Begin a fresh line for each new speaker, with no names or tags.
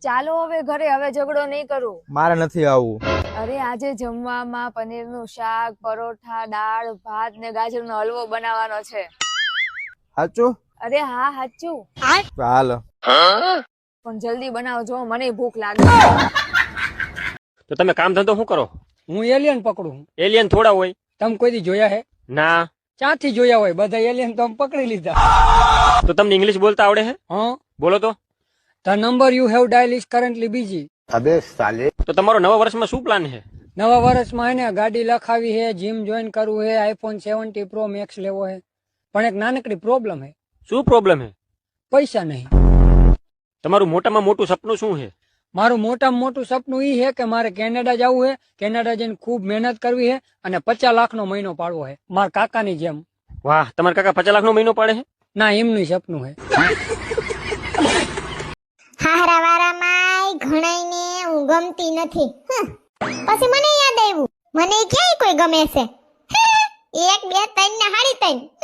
ચાલો હવે ઘરે, હવે ઝઘડો નહીં કરું.
મારે નથી આવું.
અરે આજે જમવામાં પનીરનું શાક, પરોઠા, દાળ, ભાત ને ગાજરનો હલવો બનાવવાનો છે.
સાચું?
અરે હા સાચું.
હાલ.
પણ જલ્દી બનાવજો, મને ભૂખ લાગે.
તો તમે કામ ધંધો શું કરો?
હું એલિયન પકડું.
એલિયન થોડા હોય.
તમે કોઈ દી જોયા હે?
ના.
ક્યાંથી જોયા હોય? બધા એલિયન તો અમે પકડી લીધા.
તો તમને ઇંગ્લિશ બોલતા આવડે છે?
હા.
બોલો તો.
The number you have dialed is currently busy.
અબે સાલે.
તો તમારો નવા વર્ષમાં શું પ્લાન છે?
નવા વર્ષમાં એને ગાડી લખાવી હે, જીમ જોઈન કરવું હે, આઈફોન 70 પ્રો મેક્સ લેવો હે. પણ એક નાનકડી પ્રોબ્લેમ હે.
શું પ્રોબ્લેમ છે?
પૈસા નહીં.
તમારું મોટામાં મોટું સપનું શું છે?
મારું મોટામાં મોટું સપનું ઈ હે કે મારે કેનેડા જવું હે, કેનેડા જઈને ખૂબ મહેનત કરવી હે અને 50 લાખનો મહિનો પાડવો હે, મારા કાકાની જેમ.
વાહ, તમારા કાકા 50 લાખનો મહિનો પાડે છે?
ના, એમનું સપનું હે.
હારા વારામાં ઘણાઈને હું ગમતી નથી. પછી મને યાદ આવ્યું, મને ક્યાંય કોઈ ગમે છે. 1 2 3 ને 3.5